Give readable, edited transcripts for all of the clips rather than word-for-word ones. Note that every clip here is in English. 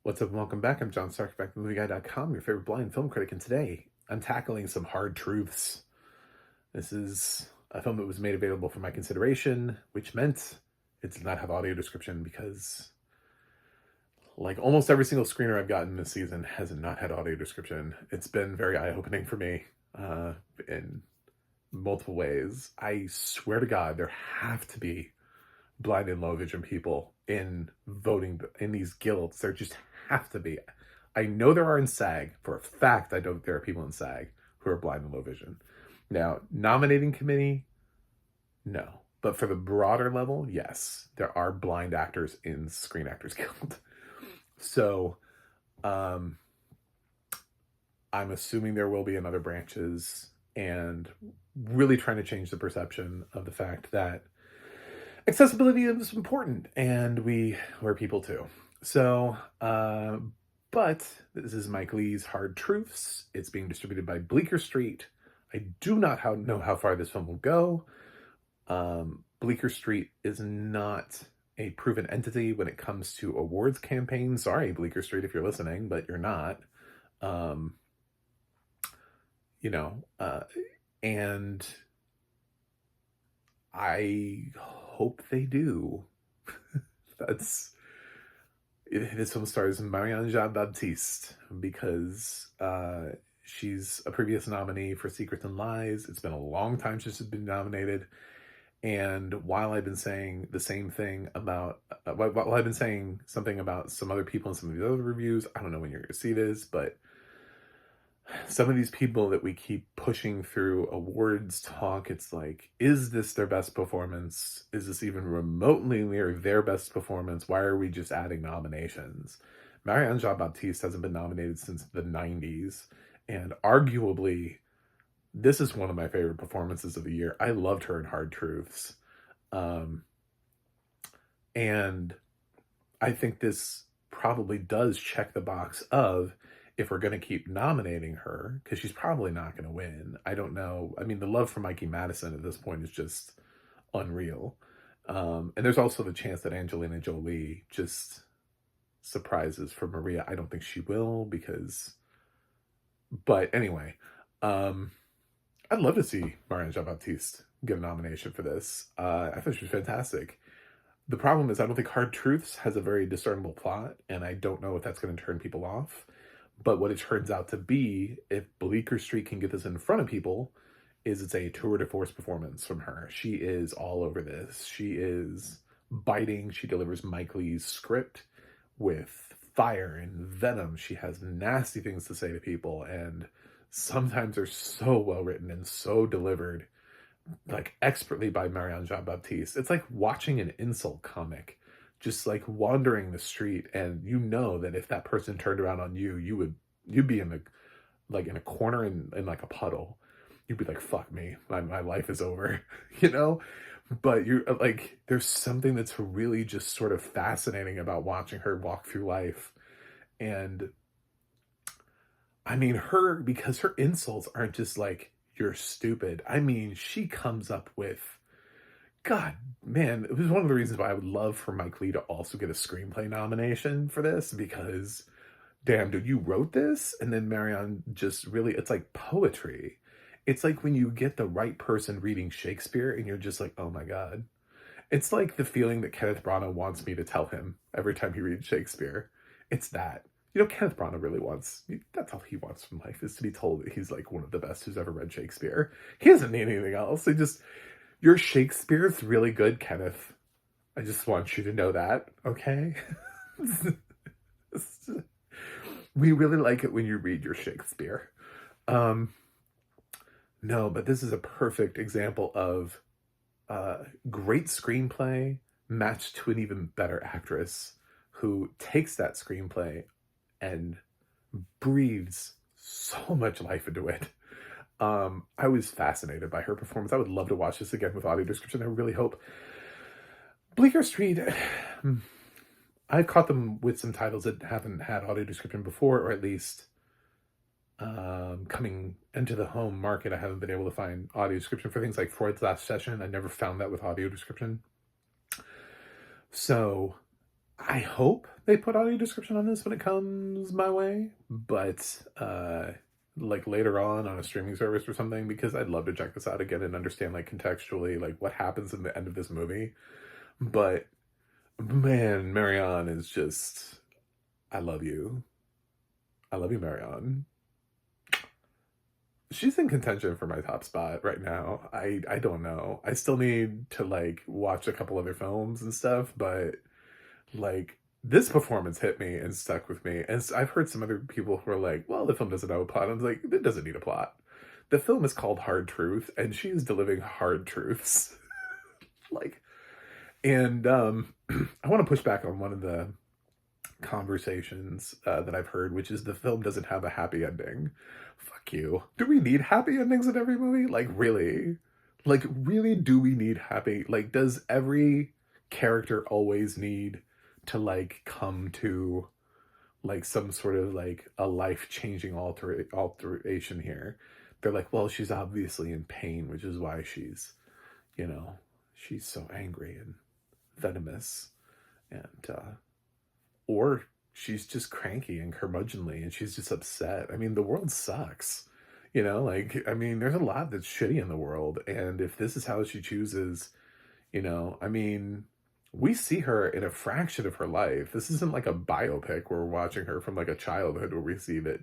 What's up and welcome back. I'm John Stark, back to MovieGuy.com, your favorite blind film critic, and today I'm tackling some hard truths. This is a film that was made available for my consideration, which meant it did not have audio description because, like almost every single screener I've gotten this season, has not had audio description. It's been very eye-opening for me in multiple ways. I swear to God, there have to be blind and low vision people in voting in these guilds. There just have to be. I know there are in SAG. For a fact, I know there are people in SAG who are blind and low vision. Now, nominating committee, no. But for the broader level, yes, there are blind actors in Screen Actors Guild. So, I'm assuming there will be in other branches, and really trying to change the perception of the fact that accessibility is important, and we're people too. So, but this is Mike Leigh's Hard Truths. It's being distributed by Bleecker Street. I do not know how far this film will go. Bleecker Street is not a proven entity when it comes to awards campaigns. Sorry, Bleecker Street, if you're listening, but you're not. And I hope they do. This film stars Marianne Jean-Baptiste because she's a previous nominee for Secrets and Lies. It's been a long time since she's been nominated. And while I've been saying the same thing about, while I've been saying something about some other people in some of these other reviews, I don't know when you're going to see this, but some of these people that we keep pushing through awards talk, it's like, is this their best performance? Is this even remotely near their best performance? Why are we just adding nominations? Marianne Jean-Baptiste hasn't been nominated since the 90s, and arguably, this is one of my favorite performances of the year. I loved her in Hard Truths. And I think this probably does check the box of, if we're going to keep nominating her, because she's probably not going to win. I don't know. I mean, the love for Mikey Madison at this point is just unreal. And there's also the chance that Angelina Jolie just surprises for Maria. I don't think she will but anyway, I'd love to see Marianne Jean-Baptiste get a nomination for this. I thought she was fantastic. The problem is I don't think Hard Truths has a very discernible plot, and I don't know if that's going to turn people off. But what it turns out to be, if Bleecker Street can get this in front of people, is it's a tour de force performance from her. She is all over this. She is biting. She delivers Mike Leigh's script with fire and venom. She has nasty things to say to people, and sometimes they're so well written and so delivered, like expertly by Marianne Jean-Baptiste. It's like watching an insult comic, just like wandering the street, and you know that if that person turned around on you, you'd be in a corner in like a puddle. You'd be like, fuck me, my life is over, you know? But you're like, there's something that's really just sort of fascinating about watching her walk through life. And I mean, because her insults aren't just like, you're stupid. I mean, she comes up with, God, man, it was one of the reasons why I would love for Mike Leigh to also get a screenplay nomination for this, because, damn, dude, you wrote this? And then Marianne just really, it's like poetry. It's like when you get the right person reading Shakespeare and you're just like, oh my God. It's like the feeling that Kenneth Branagh wants me to tell him every time he reads Shakespeare. It's that. You know, Kenneth Branagh really that's all he wants from life, is to be told that he's like one of the best who's ever read Shakespeare. He doesn't need anything else. Your Shakespeare's really good, Kenneth. I just want you to know that, okay? We really like it when you read your Shakespeare. No, but this is a perfect example of great screenplay matched to an even better actress who takes that screenplay and breathes so much life into it. I was fascinated by her performance. I would love to watch this again with audio description. I really hope. Bleecker Street, I've caught them with some titles that haven't had audio description before, or at least coming into the home market, I haven't been able to find audio description for things like Freud's Last Session. I never found that with audio description. So I hope they put audio description on this when it comes my way, but like later on a streaming service or something, because I'd love to check this out again and understand like contextually like what happens in the end of this movie. But man, Marianne is just, I love you. I love you, Marianne. She's in contention for my top spot right now. I don't know. I still need to like watch a couple other films and stuff, but like this performance hit me and stuck with me. And I've heard some other people who are like, "Well, the film doesn't have a plot." I was like, "It doesn't need a plot." The film is called Hard Truth, and she is delivering hard truths. like, and I want to push back on one of the conversations that I've heard, which is the film doesn't have a happy ending. Fuck you. Do we need happy endings in every movie? Like, really? Like, really, do we need happy? Like, does every character always need to, like, come to, like, some sort of, like, a life-changing alteration here? They're like, well, she's obviously in pain, which is why she's, you know, she's so angry and venomous. And, or she's just cranky and curmudgeonly and she's just upset. I mean, the world sucks. You know, like, I mean, there's a lot that's shitty in the world. And if this is how she chooses, you know, I mean, we see her in a fraction of her life. This isn't like a biopic where we're watching her from like a childhood where we see that,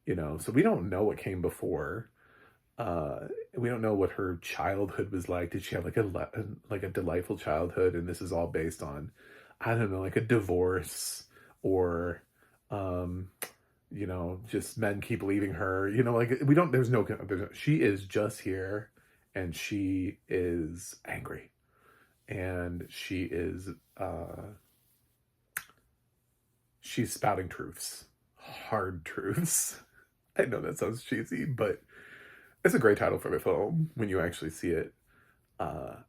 you know, so we don't know what came before. We don't know what her childhood was like. Did she have like a delightful childhood? And this is all based on, I don't know, like a divorce or, you know, just men keep leaving her. You know, like we don't. She is just here, and she is angry, and she's spouting truths, hard truths. I know that sounds cheesy, but it's a great title for the film when you actually see it.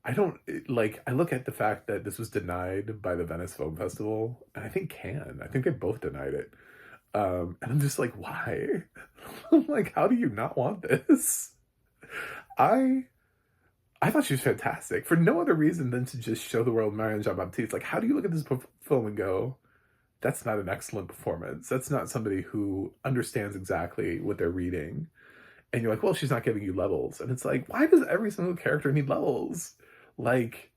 I don't like. I look at the fact that this was denied by the Venice Film Festival, and I think Cannes. I think they both denied it. And I'm just like, why? Like, how do you not want this? I I thought she was fantastic for no other reason than to just show the world Marianne Jean-Baptiste. Like, how do you look at this film and go, that's not an excellent performance. That's not somebody who understands exactly what they're reading. And you're like, well, she's not giving you levels. And it's like, why does every single character need levels? Like,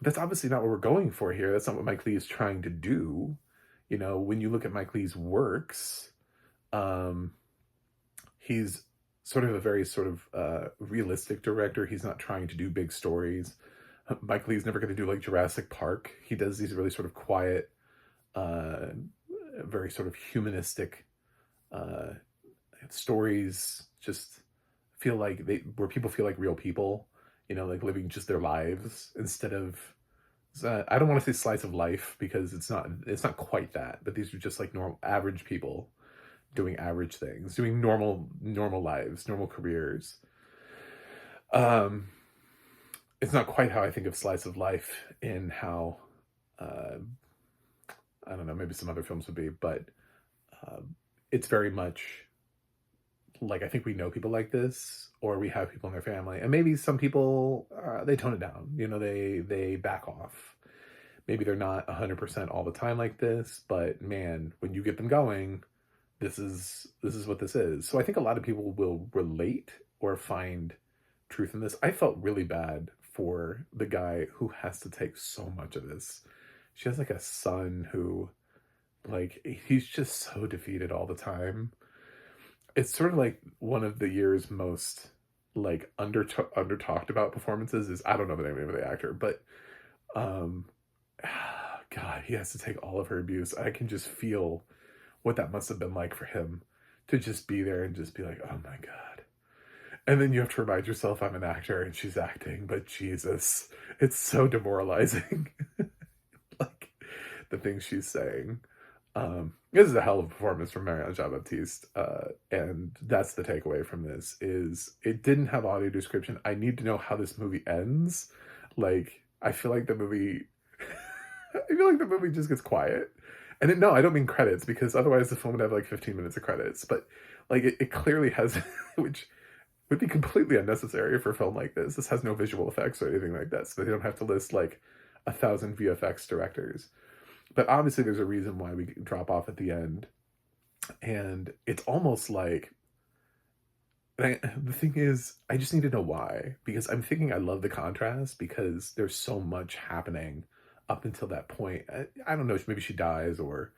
that's obviously not what we're going for here. That's not what Mike Leigh is trying to do. You know, when you look at Mike Leigh's works, um, he's sort of a very sort of realistic director. He's not trying to do big stories. Mike Leigh's never going to do like Jurassic Park. He does these really sort of quiet, uh, very sort of humanistic uh, stories. Just feel like where people feel like real people, you know, like living just their lives instead of. I don't want to say slice of life because it's not quite that, but these are just like normal average people doing average things, doing normal lives, normal careers. Um, it's not quite how I think of slice of life in how uh, I don't know, maybe some other films would be, but uh, it's very much like I think we know people like this, or we have people in their family, and maybe some people they tone it down. You know, they back off. Maybe they're not 100% all the time like this, but man, when you get them going, this is what this is. So I think a lot of people will relate or find truth in this. I felt really bad for the guy who has to take so much of this. She has like a son who like he's just so defeated all the time. It's sort of like one of the year's most like under talked about performances is I don't know the name of the actor, but um God, he has to take all of her abuse. I can just feel what that must have been like for him to just be there and just be like, oh my God. And then you have to remind yourself I'm an actor and she's acting, but Jesus, it's so demoralizing. Like the things she's saying. This is a hell of a performance from Marianne Jean-Baptiste, and that's the takeaway from this is it didn't have audio description. I need to know how this movie ends. Like, I feel like the movie just gets quiet. And no, I don't mean credits because otherwise the film would have like 15 minutes of credits, but like it clearly has, which would be completely unnecessary for a film like this. This has no visual effects or anything like that, so they don't have to list like 1,000 VFX directors. But obviously there's a reason why we drop off at the end. And it's almost like, the thing is, I just need to know why, because I'm thinking I love the contrast because there's so much happening up until that point. I don't know, maybe she dies or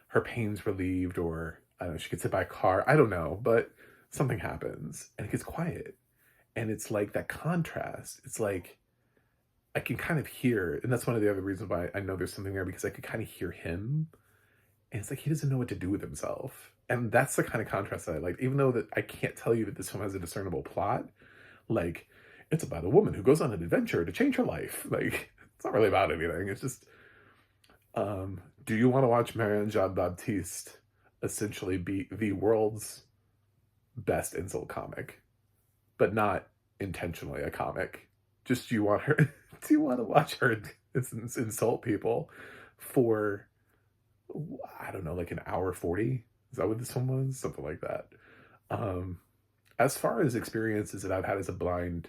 her pain's relieved, or I don't know, she gets hit by a car. I don't know, but something happens and it gets quiet. And it's like that contrast. It's like I can kind of hear, and that's one of the other reasons why I know there's something there, because I could kind of hear him. And it's like he doesn't know what to do with himself. And that's the kind of contrast that I like. Even though that I can't tell you that this film has a discernible plot, like it's about a woman who goes on an adventure to change her life. Like it's not really about anything. It's just, do you want to watch Marianne Jean-Baptiste essentially be the world's best insult comic, but not intentionally a comic? Just do you want her? Do you want to watch her insult people for, I don't know, like an hour 40? Is that what this one was? Something like that. Um, as far as experiences that I've had as a blind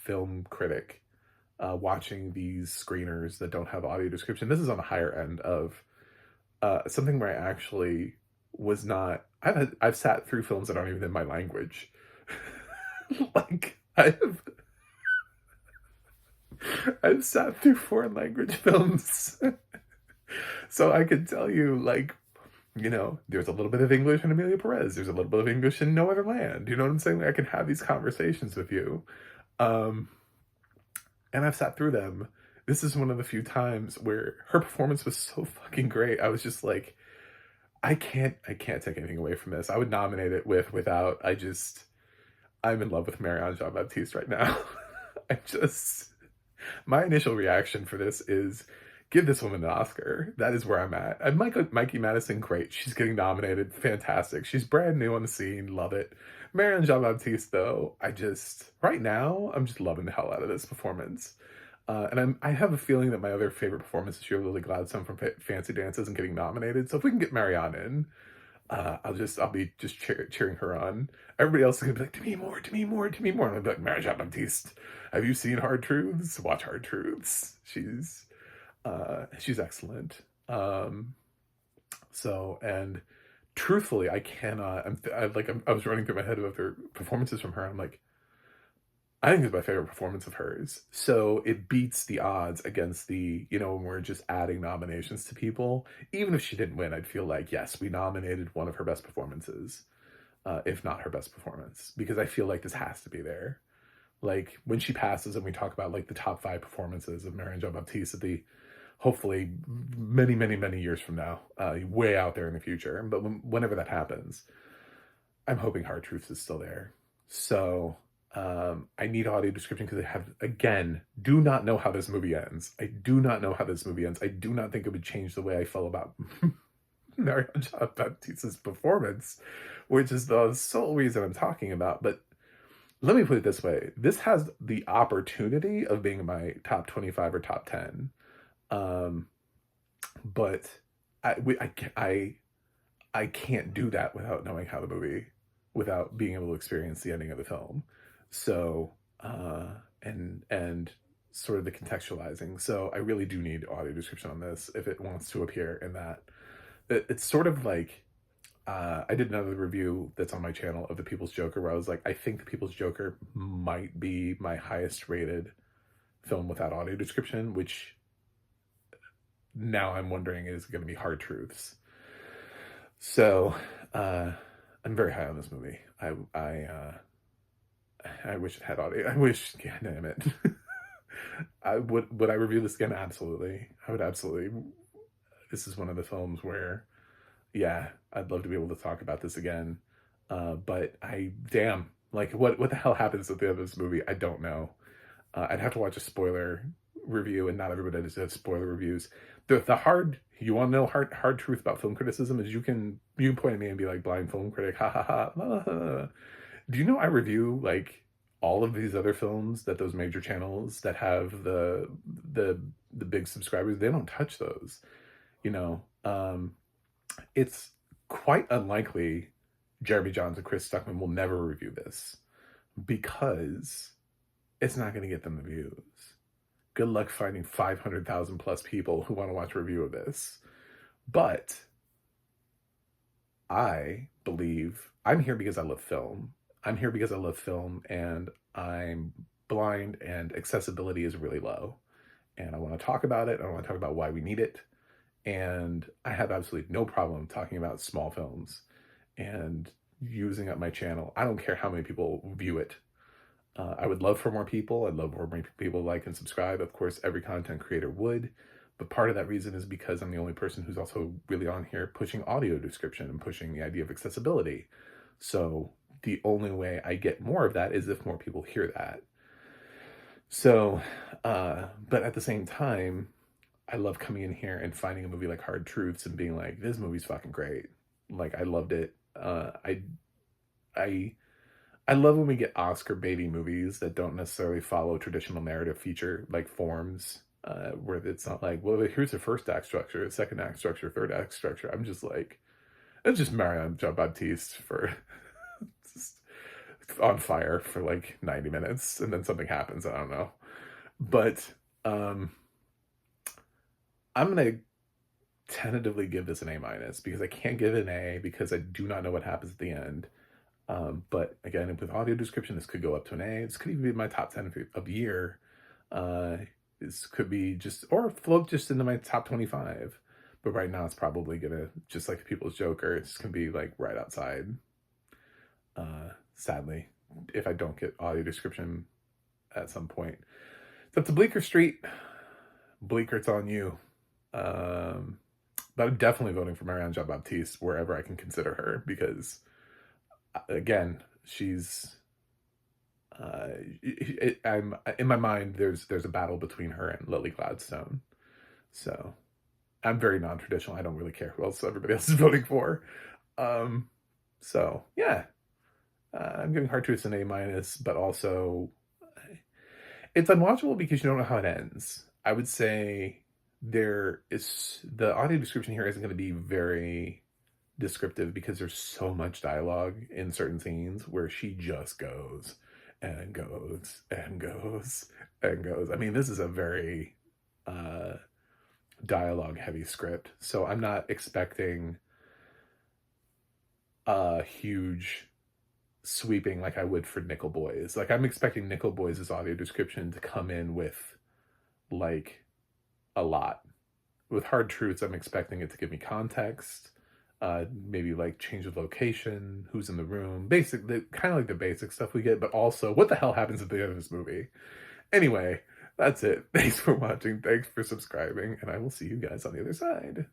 film critic, watching these screeners that don't have audio description, this is on the higher end of something where I actually was not. I've sat through films that aren't even in my language. Like I've sat through foreign language films. So I can tell you, like, there's a little bit of English in Amelia Perez. There's a little bit of English in No Other Land. You know what I'm saying? Like, I can have these conversations with you. Um, and I've sat through them. This is one of the few times where her performance was so fucking great. I was just like, I can't take anything away from this. I would nominate it without. I'm in love with Marianne Jean-Baptiste right now. I just, my initial reaction for this is give this woman an Oscar. That is where I'm at. And Mikey Madison, great. She's getting nominated. Fantastic. She's brand new on the scene. Love it. Marianne Jean-Baptiste, though, right now, I'm just loving the hell out of this performance. And I have a feeling that my other favorite performance is Lily Gladstone from Fancy Dances and getting nominated. So if we can get Marianne in, I'll be just cheering her on. Everybody else is gonna be like, "To me more, to me more, to me more." And I'll be like, Marianne Jean-Baptiste, have you seen Hard Truths? Watch Hard Truths. She's excellent. And truthfully, I cannot. I was running through my head of other performances from her. I'm like, I think it's my favorite performance of hers. So it beats the odds against when we're just adding nominations to people. Even if she didn't win, I'd feel like, yes, we nominated one of her best performances, if not her best performance, because I feel like this has to be there. Like when she passes and we talk about like the top 5 performances of Marianne Jean-Baptiste hopefully many, many, many years from now, way out there in the future. But whenever that happens, I'm hoping Hard Truths is still there. So I need audio description because do not know how this movie ends. I do not know how this movie ends. I do not think it would change the way I feel about Marianne Jean-Baptiste's performance, which is the sole reason I'm talking about. But let me put it this way. This has the opportunity of being in my top 25 or top 10. But I can't do that without knowing how the movie, without being able to experience the ending of the film. So, and sort of the contextualizing. So I really do need audio description on this if it wants to appear in that. It's sort of like, I did another review that's on my channel of The People's Joker, where I was like, I think The People's Joker might be my highest rated film without audio description, which now I'm wondering is going to be Hard Truths. So, I'm very high on this movie. I wish it had audio. God damn it. Would I review this again? Absolutely. I would absolutely. This is one of the films where, yeah, I'd love to be able to talk about this again. But what the hell happens at the end of this movie? I don't know. I'd have to watch a spoiler review, and not everybody does spoiler reviews. You want to know hard truth about film criticism is you can point at me and be like, blind film critic, ha ha ha. Do you know I review like all of these other films that those major channels that have the big subscribers, they don't touch those. It's quite unlikely Jeremy Jahns and Chris Stuckman will never review this because it's not going to get them the views. good luck finding 500,000 plus people who want to watch a review of this. But I believe I'm here because I love film. I'm here because I love film, and I'm blind, and accessibility is really low. And I want to talk about it. I want to talk about why we need it. And I have absolutely no problem talking about small films and using up my channel. I don't care how many people view it. I would love for more people. I'd love for more people to like and subscribe. Of course, every content creator would. But part of that reason is because I'm the only person who's also really on here pushing audio description and pushing the idea of accessibility. So the only way I get more of that is if more people hear that. So, but at the same time, I love coming in here and finding a movie like Hard Truths and being like, this movie's fucking great. Like, I loved it. I love when we get Oscar baity movies that don't necessarily follow traditional narrative feature like forms, where it's not like, well, here's the first act structure, second act structure, third act structure. I'm just like, it's just Marianne Jean-Baptiste for just on fire for like 90 minutes, and then something happens. I don't know, but I'm gonna tentatively give this an A- because I can't give it an A because I do not know what happens at the end. But again, with audio description, this could go up to an A. This could even be my top 10 of the year. This could be just, or float just into my top 25. But right now it's probably gonna, just like the People's Joker, it's gonna be like right outside. Sadly, if I don't get audio description at some point. It's up to Bleecker Street. Bleecker, it's on you. But I'm definitely voting for Marianne Jean-Baptiste wherever I can consider her, because again, she's I'm in my mind there's a battle between her and Lily Gladstone. So I'm very non-traditional. I don't really care who else everybody else is voting for. So yeah, I'm giving Hard Truths an A-, but also it's unwatchable because you don't know how it ends. I would say there is, the audio description here isn't going to be very descriptive because there's so much dialogue in certain scenes where she just goes and goes and goes and goes. I mean, this is a very dialogue heavy script, so I'm not expecting a huge sweeping like I would for Nickel Boys. Like, I'm expecting Nickel Boys' audio description to come in with like a lot. With Hard Truths, I'm expecting it to give me context, maybe like change of location, who's in the room, kind of like the basic stuff we get, but also what the hell happens at the end of this movie. Anyway, that's it. Thanks for watching. Thanks for subscribing, and I will see you guys on the other side.